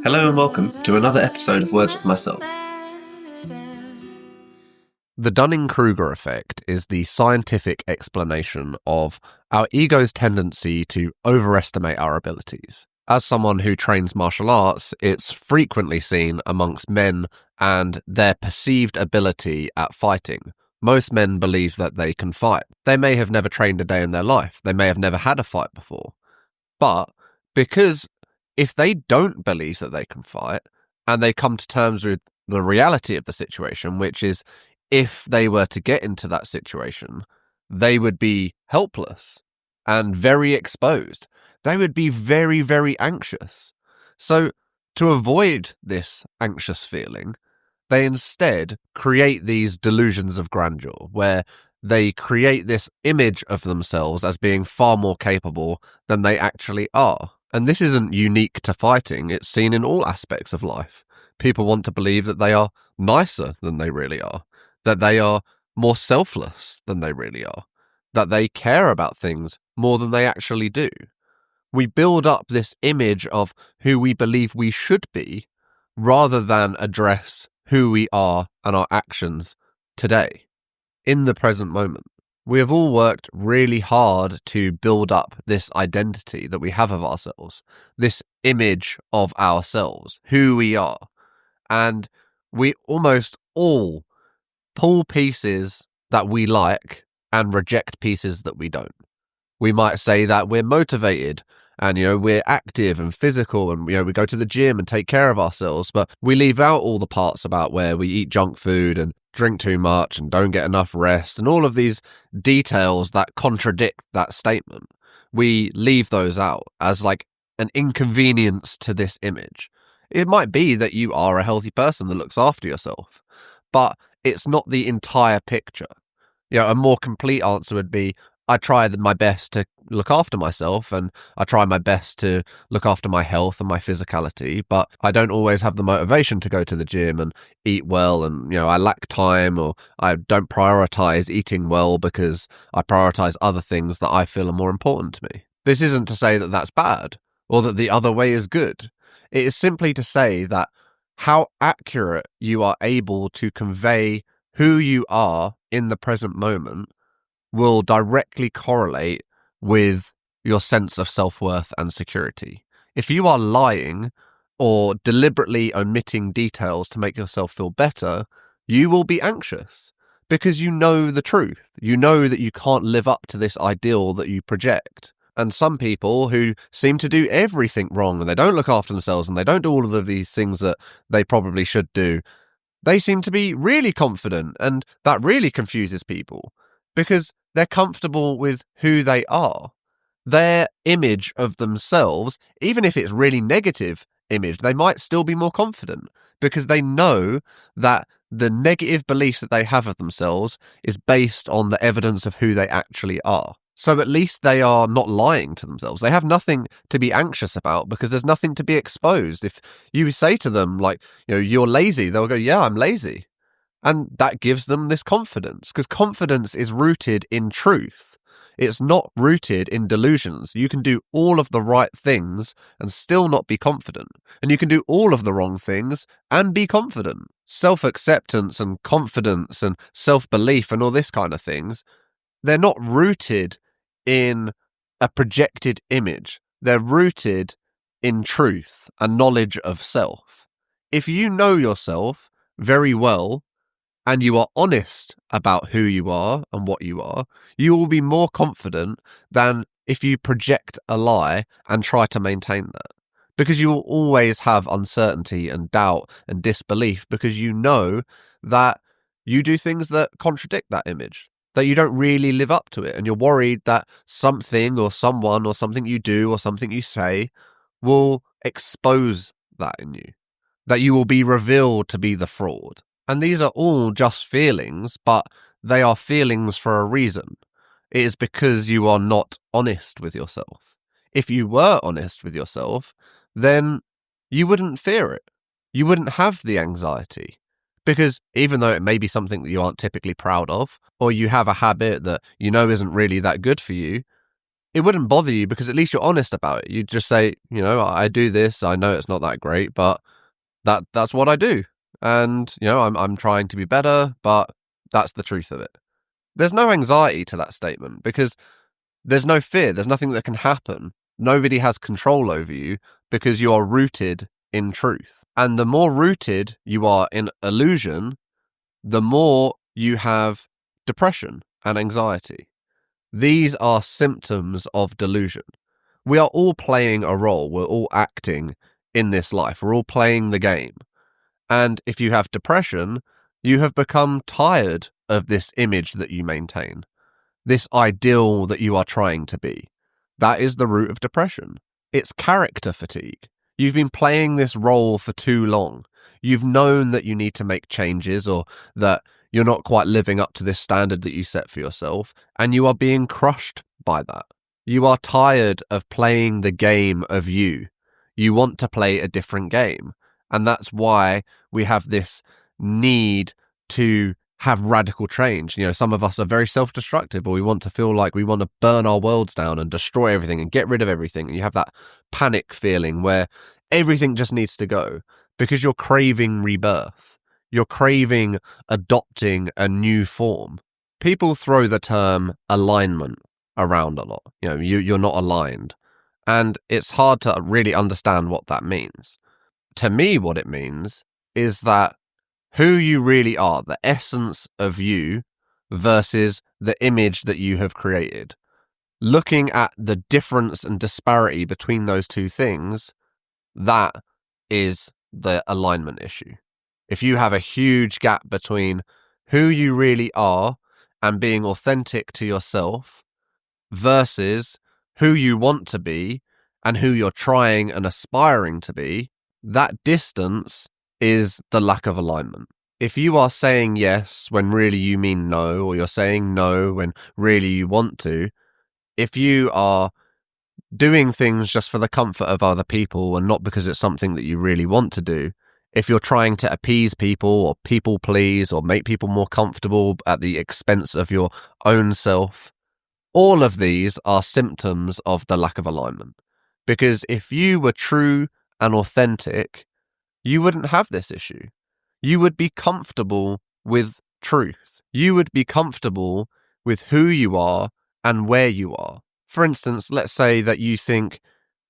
Hello and welcome to another episode of Words with Myself. The Dunning-Kruger effect is the scientific explanation of our ego's tendency to overestimate our abilities. As someone who trains martial arts, it's frequently seen amongst men and their perceived ability at fighting. Most men believe that they can fight. They may have never trained a day in their life. They may have never had a fight before. But because if they don't believe that they can fight and they come to terms with the reality of the situation, which is if they were to get into that situation, they would be helpless and very exposed. They would be very, very anxious. So to avoid this anxious feeling, they instead create these delusions of grandeur where they create this image of themselves as being far more capable than they actually are. And this isn't unique to fighting, it's seen in all aspects of life. People want to believe that they are nicer than they really are, that they are more selfless than they really are, that they care about things more than they actually do. We build up this image of who we believe we should be rather than address who we are and our actions today, in the present moment. We have all worked really hard to build up this identity that we have of ourselves, this image of ourselves, who we are. And we almost all pull pieces that we like and reject pieces that we don't. We might say that we're motivated and, we're active and physical and, we go to the gym and take care of ourselves, but we leave out all the parts about where we eat junk food and drink too much and don't get enough rest and all of these details that contradict that statement. We leave those out as like an inconvenience to this image. It might be that you are a healthy person that looks after yourself, but it's not the entire picture. A more complete answer would be, I try my best to look after myself and I try my best to look after my health and my physicality, but I don't always have the motivation to go to the gym and eat well, and I lack time, or I don't prioritize eating well because I prioritize other things that I feel are more important to me. This isn't to say that that's bad or that the other way is good. It is simply to say that how accurate you are able to convey who you are in the present moment will directly correlate with your sense of self-worth and security. If you are lying or deliberately omitting details to make yourself feel better, you will be anxious because you know the truth. You know that you can't live up to this ideal that you project. And some people who seem to do everything wrong and they don't look after themselves and they don't do all of these things that they probably should do, they seem to be really confident, and that really confuses people because they're comfortable with who they are. Their image of themselves, even if it's really negative image, they might still be more confident because they know that the negative beliefs that they have of themselves is based on the evidence of who they actually are. So at least they are not lying to themselves. They have nothing to be anxious about because there's nothing to be exposed. If you say to them, like, you're lazy, they'll go, yeah, I'm lazy. And that gives them this confidence, because confidence is rooted in truth. It's not rooted in delusions. You can do all of the right things and still not be confident. And you can do all of the wrong things and be confident. Self-acceptance and confidence and self-belief and all this kind of things, they're not rooted in a projected image. They're rooted in truth and knowledge of self. If you know yourself very well, and you are honest about who you are and what you are, you will be more confident than if you project a lie and try to maintain that. Because you will always have uncertainty and doubt and disbelief because you know that you do things that contradict that image, that you don't really live up to it, and you're worried that something or someone or something you do or something you say will expose that in you, that you will be revealed to be the fraud. And these are all just feelings, but they are feelings for a reason. It is because you are not honest with yourself. If you were honest with yourself, then you wouldn't fear it. You wouldn't have the anxiety. Because even though it may be something that you aren't typically proud of, or you have a habit that isn't really that good for you, it wouldn't bother you because at least you're honest about it. You'd just say, I do this. I know it's not that great, but that's what I do. And, I'm trying to be better, but that's the truth of it. There's no anxiety to that statement because there's no fear. There's nothing that can happen. Nobody has control over you because you are rooted in truth. And the more rooted you are in illusion, the more you have depression and anxiety. These are symptoms of delusion. We are all playing a role. We're all acting in this life. We're all playing the game. And if you have depression, you have become tired of this image that you maintain, this ideal that you are trying to be. That is the root of depression. It's character fatigue. You've been playing this role for too long. You've known that you need to make changes or that you're not quite living up to this standard that you set for yourself, and you are being crushed by that. You are tired of playing the game of you. You want to play a different game. And that's why we have this need to have radical change. Some of us are very self-destructive, or we want to feel like we want to burn our worlds down and destroy everything and get rid of everything. And you have that panic feeling where everything just needs to go because you're craving rebirth. You're craving adopting a new form. People throw the term alignment around a lot. You're not aligned. And it's hard to really understand what that means. To me, what it means is that who you really are, the essence of you versus the image that you have created. Looking at the difference and disparity between those two things, that is the alignment issue. If you have a huge gap between who you really are and being authentic to yourself versus who you want to be and who you're trying and aspiring to be, that distance is the lack of alignment. If you are saying yes when really you mean no, or you're saying no when really you want to, if you are doing things just for the comfort of other people and not because it's something that you really want to do, if you're trying to appease people or people please or make people more comfortable at the expense of your own self, all of these are symptoms of the lack of alignment. Because if you were true and authentic, you wouldn't have this issue. You would be comfortable with truth. You would be comfortable with who you are and where you are. For instance, let's say that you think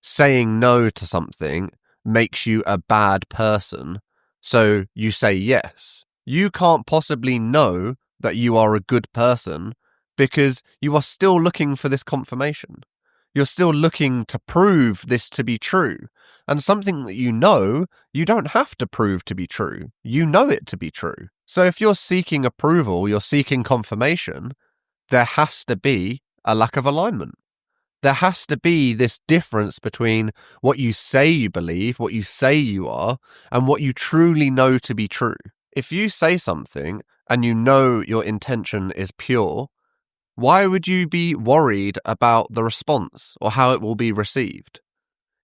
saying no to something makes you a bad person, so you say yes. You can't possibly know that you are a good person because you are still looking for this confirmation. You're still looking to prove this to be true. And something that you don't have to prove to be true. You know it to be true. So if you're seeking approval, you're seeking confirmation, there has to be a lack of alignment. There has to be this difference between what you say you believe, what you say you are, and what you truly know to be true. If you say something and you know your intention is pure, why would you be worried about the response or how it will be received?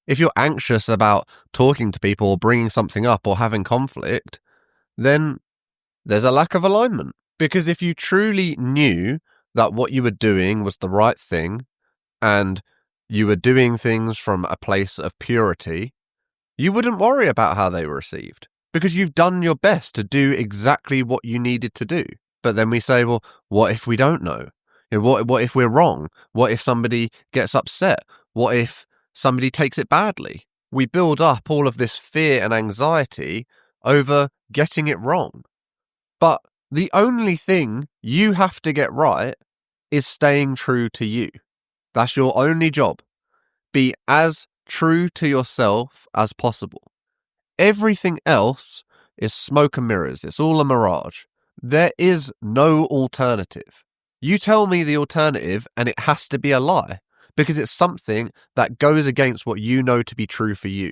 If you're anxious about talking to people or bringing something up or having conflict, then there's a lack of alignment. Because if you truly knew that what you were doing was the right thing and you were doing things from a place of purity, you wouldn't worry about how they were received because you've done your best to do exactly what you needed to do. But then we say, well, what if we don't know? What if we're wrong? What if somebody gets upset? What if somebody takes it badly? We build up all of this fear and anxiety over getting it wrong. But the only thing you have to get right is staying true to you. That's your only job. Be as true to yourself as possible. Everything else is smoke and mirrors. It's all a mirage. There is no alternative. You tell me the alternative and it has to be a lie because it's something that goes against what you know to be true for you.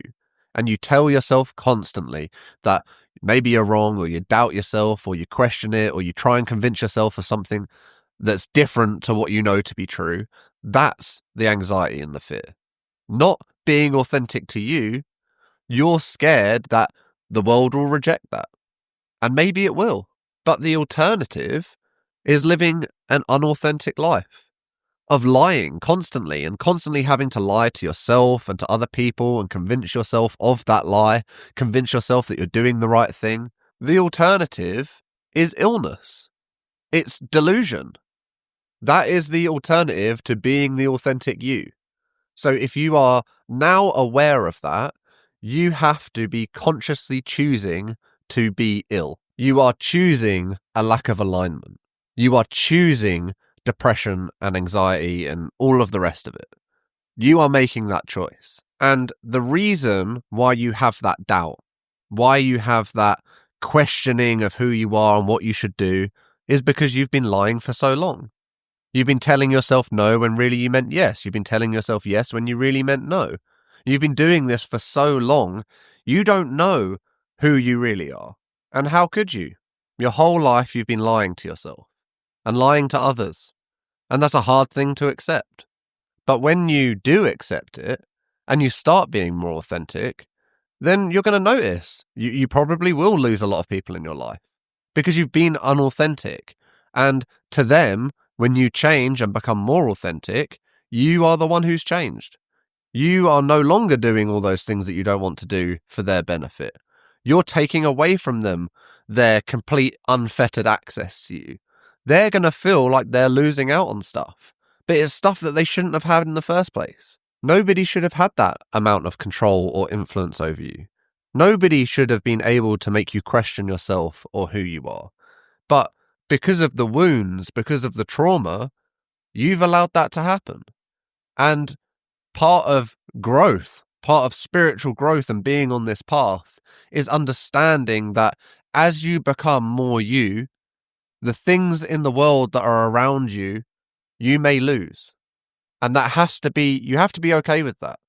And you tell yourself constantly that maybe you're wrong, or you doubt yourself, or you question it, or you try and convince yourself of something that's different to what you know to be true. That's the anxiety and the fear. Not being authentic to you. You're scared that the world will reject that. And maybe it will. But the alternative is living an unauthentic life. of lying constantly and constantly having to lie to yourself and to other people and convince yourself of that lie, convince yourself that you're doing the right thing. The alternative is illness. It's delusion. That is the alternative to being the authentic you. So if you are now aware of that, you have to be consciously choosing to be ill. You are choosing a lack of alignment. You are choosing depression and anxiety and all of the rest of it. You are making that choice. And the reason why you have that doubt, why you have that questioning of who you are and what you should do, is because you've been lying for so long. You've been telling yourself no when really you meant yes. You've been telling yourself yes when you really meant no. You've been doing this for so long, you don't know who you really are. And how could you? Your whole life you've been lying to yourself and lying to others. And that's a hard thing to accept. But when you do accept it and you start being more authentic, then you're going to notice you probably will lose a lot of people in your life because you've been unauthentic. And to them, when you change and become more authentic, you are the one who's changed. You are no longer doing all those things that you don't want to do for their benefit. You're taking away from them their complete unfettered access to you. They're going to feel like they're losing out on stuff, but it's stuff that they shouldn't have had in the first place. Nobody should have had that amount of control or influence over you. Nobody should have been able to make you question yourself or who you are. But because of the wounds, because of the trauma, you've allowed that to happen. And part of growth, part of spiritual growth and being on this path is understanding that as you become more you, the things in the world that are around you, you may lose. And that has to be, you have to be okay with that.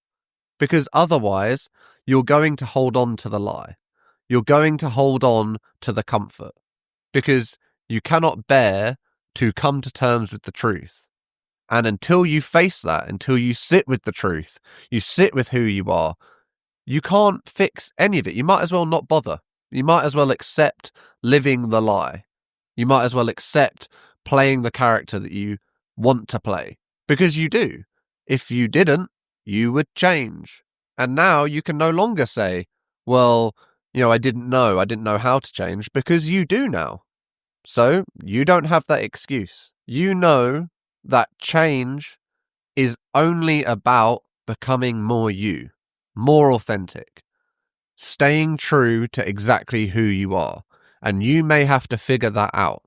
Because otherwise, you're going to hold on to the lie. You're going to hold on to the comfort. Because you cannot bear to come to terms with the truth. And until you face that, until you sit with the truth, you sit with who you are, you can't fix any of it. You might as well not bother. You might as well accept living the lie. You might as well accept playing the character that you want to play. Because you do. If you didn't, you would change. And now you can no longer say, well, I didn't know how to change, because you do now. So you don't have that excuse. You know that change is only about becoming more you, more authentic, staying true to exactly who you are. And you may have to figure that out.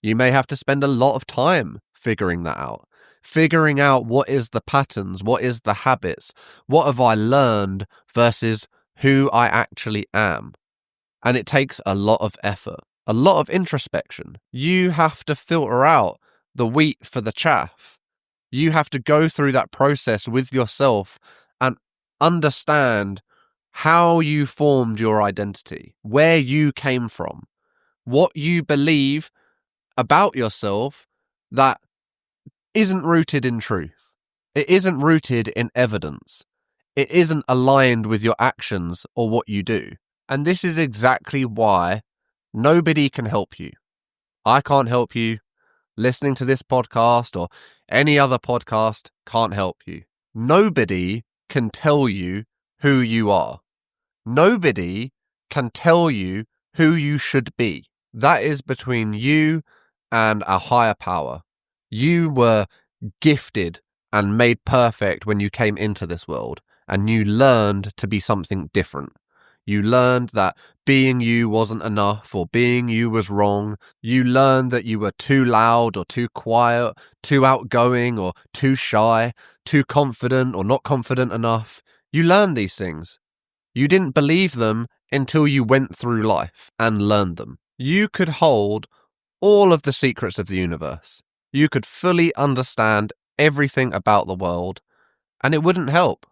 You may have to spend a lot of time figuring that out. Figuring out what is the patterns, what is the habits, what have I learned versus who I actually am. And it takes a lot of effort, a lot of introspection. You have to filter out the wheat for the chaff. You have to go through that process with yourself and understand how you formed your identity, where you came from, what you believe about yourself that isn't rooted in truth. It isn't rooted in evidence. It isn't aligned with your actions or what you do. And this is exactly why nobody can help you. I can't help you. Listening to this podcast or any other podcast can't help you. Nobody can tell you who you are. Nobody can tell you who you should be. That is between you and a higher power. You were gifted and made perfect when you came into this world, and you learned to be something different. You learned that being you wasn't enough, or being you was wrong. You learned that you were too loud or too quiet, too outgoing or too shy, too confident or not confident enough. You learned these things. You didn't believe them until you went through life and learned them. You could hold all of the secrets of the universe. You could fully understand everything about the world, and it wouldn't help,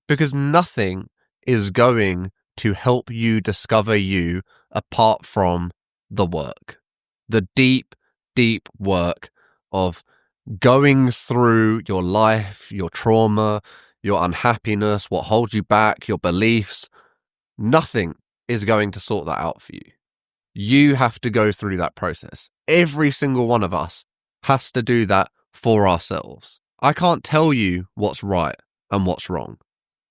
because nothing is going to help you discover you apart from the work. The deep, deep work of going through your life, your trauma, your unhappiness, what holds you back, your beliefs. Nothing is going to sort that out for you. You have to go through that process. Every single one of us has to do that for ourselves. I can't tell you what's right and what's wrong.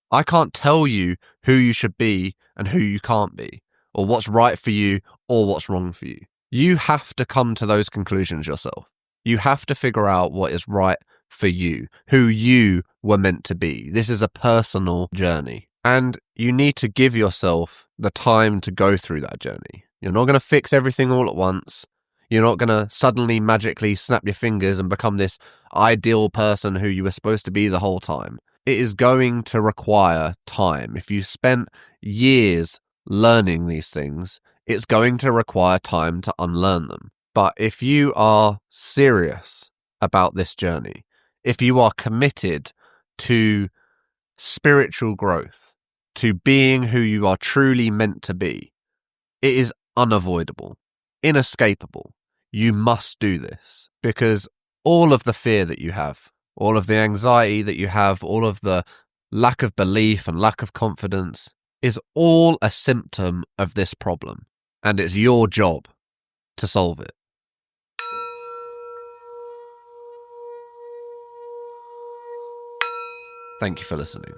I can't tell you who you should be and who you can't be, or what's right for you or what's wrong for you. You have to come to those conclusions yourself. You have to figure out what is right for you, who you were meant to be. This is a personal journey, and you need to give yourself the time to go through that journey. You're not going to fix everything all at once. You're not going to suddenly magically snap your fingers and become this ideal person who you were supposed to be the whole time. It is going to require time. If you spent years learning these things, it's going to require time to unlearn them. But if you are serious about this journey, if you are committed to spiritual growth, to being who you are truly meant to be, it is unavoidable, inescapable. You must do this, because all of the fear that you have, all of the anxiety that you have, all of the lack of belief and lack of confidence is all a symptom of this problem, and it's your job to solve it. Thank you for listening.